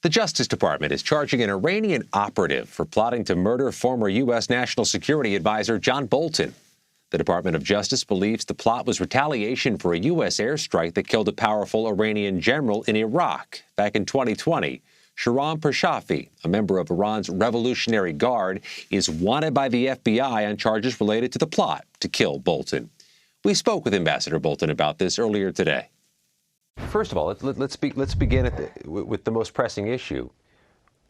The Justice Department is charging an Iranian operative for plotting to murder former U.S. National Security Advisor John Bolton. The Department of Justice believes the plot was retaliation for a U.S. airstrike that killed a powerful Iranian general in Iraq back in 2020. Shahram Pershafi, a member of Iran's Revolutionary Guard, is wanted by the FBI on charges related to the plot to kill Bolton. We spoke with Ambassador Bolton about this earlier today. First of all, let's begin with the most pressing issue.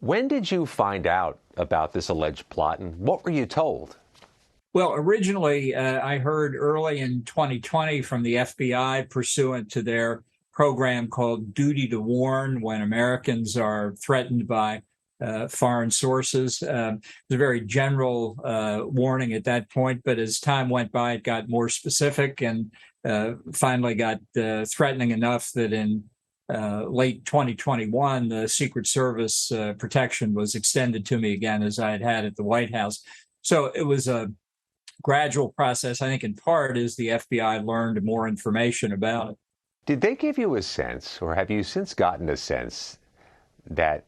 When did you find out about this alleged plot, and what were you told? Well, originally, I heard early in 2020 from the FBI pursuant to their program called Duty to Warn when Americans are threatened by foreign sources. It was a very general warning at that point, but as time went by, it got more specific and finally got threatening enough that in late 2021, the Secret Service protection was extended to me again, as I had at the White House. So it was a gradual process, I think, in part, as the FBI learned more information about it. Did they give you a sense, or have you since gotten a sense, that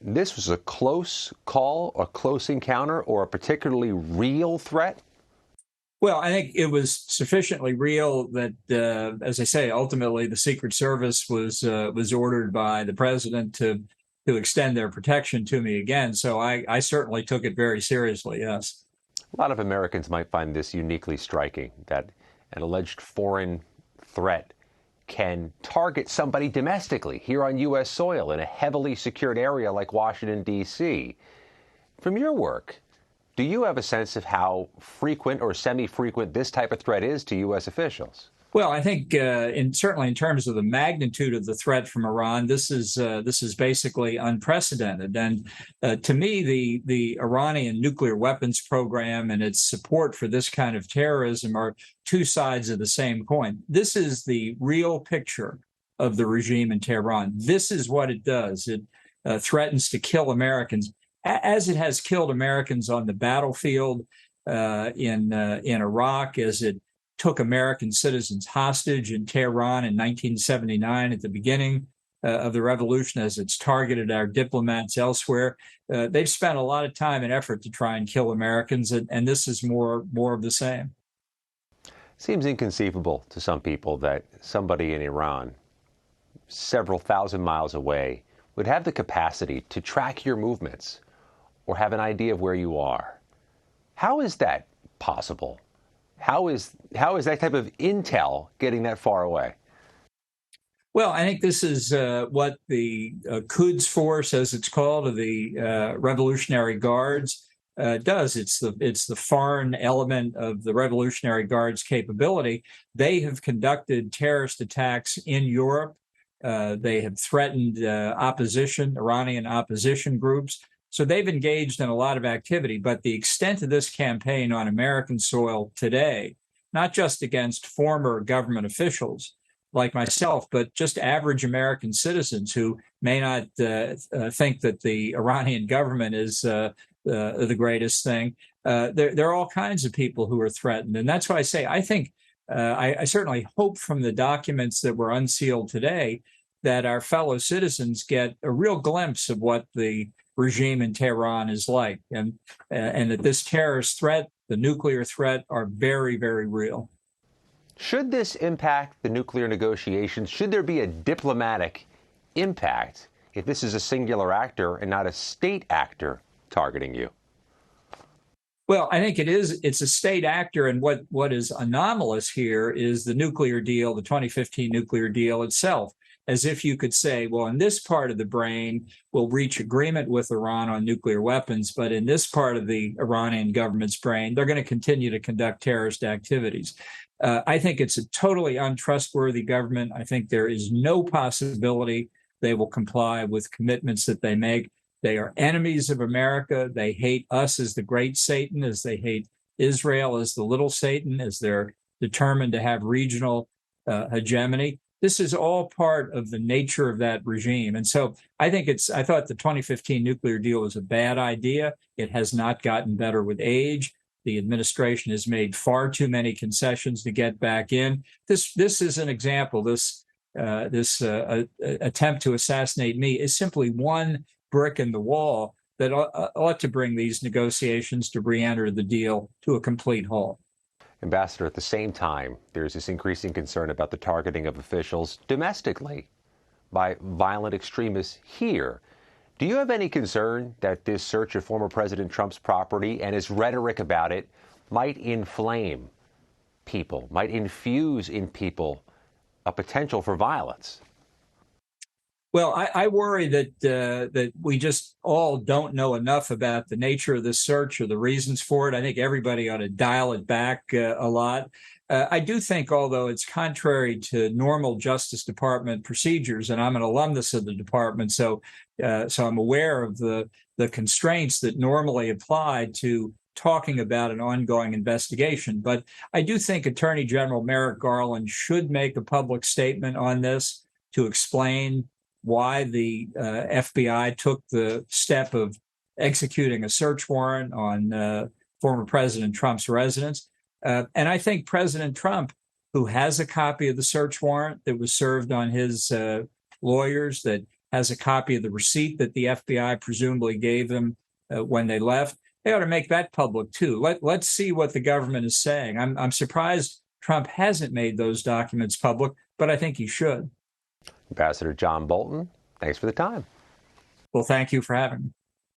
this was a close call, a close encounter, or a particularly real threat? Well, I think it was sufficiently real that, as I say, ultimately the Secret Service was ordered by the president to extend their protection to me again. So I certainly took it very seriously, yes. A lot of Americans might find this uniquely striking, that an alleged foreign threat can target somebody domestically here on U.S. soil in a heavily secured area like Washington, D.C. From your work, do you have a sense of how frequent or semi-frequent this type of threat is to U.S. officials? Well, I think certainly in terms of the magnitude of the threat from Iran, this is basically unprecedented. And to me, the Iranian nuclear weapons program and its support for this kind of terrorism are two sides of the same coin. This is the real picture of the regime in Tehran. This is what it does. It threatens to kill Americans, as it has killed Americans on the battlefield in Iraq, as it took American citizens hostage in Tehran in 1979 at the beginning of the revolution, as it's targeted our diplomats elsewhere. They've spent a lot of time and effort to try and kill Americans, and this is more of the same. Seems inconceivable to some people that somebody in Iran, several thousand miles away, would have the capacity to track your movements or have an idea of where you are. How is that possible? How is that type of intel getting that far away? Well, I think this is what the Quds Force, as it's called, of the Revolutionary Guards, does. It's the foreign element of the Revolutionary Guards' capability. They have conducted terrorist attacks in Europe. They have threatened Iranian opposition groups. So they've engaged in a lot of activity, but the extent of this campaign on American soil today, not just against former government officials like myself, but just average American citizens who may not think that the Iranian government is the greatest thing. There are all kinds of people who are threatened. And that's why I say I think I certainly hope from the documents that were unsealed today that our fellow citizens get a real glimpse of what the regime in Tehran is like, and that this terrorist threat, the nuclear threat, are very, very real. Should this impact the nuclear negotiations? Should there be a diplomatic impact if this is a singular actor and not a state actor targeting you? Well, I think it is. It's a state actor, and what is anomalous here is the nuclear deal, the 2015 nuclear deal itself. As if you could say, well, in this part of the brain, we'll reach agreement with Iran on nuclear weapons, but in this part of the Iranian government's brain, they're going to continue to conduct terrorist activities. I think it's a totally untrustworthy government. I think there is no possibility they will comply with commitments that they make. They are enemies of America. They hate us as the great Satan, as they hate Israel as the little Satan, as they're determined to have regional hegemony. This is all part of the nature of that regime. And so I thought the 2015 nuclear deal was a bad idea. It has not gotten better with age. The administration has made far too many concessions to get back in. This is an example. This attempt to assassinate me is simply one brick in the wall that ought to bring these negotiations to re-enter the deal to a complete halt. Ambassador, at the same time, there's this increasing concern about the targeting of officials domestically by violent extremists here. Do you have any concern that this search of former President Trump's property and his rhetoric about it might inflame people, might infuse in people a potential for violence? Well, I worry that we just all don't know enough about the nature of this search or the reasons for it. I think everybody ought to dial it back a lot. I do think, although it's contrary to normal Justice Department procedures, and I'm an alumnus of the department, so I'm aware of the constraints that normally apply to talking about an ongoing investigation. But I do think Attorney General Merrick Garland should make a public statement on this to explain why the FBI took the step of executing a search warrant on former President Trump's residence. And I think President Trump, who has a copy of the search warrant that was served on his lawyers, that has a copy of the receipt that the FBI presumably gave him when they left, they ought to make that public too. Let's see what the government is saying. I'm surprised Trump hasn't made those documents public, but I think he should. Ambassador John Bolton, thanks for the time. Well, thank you for having me.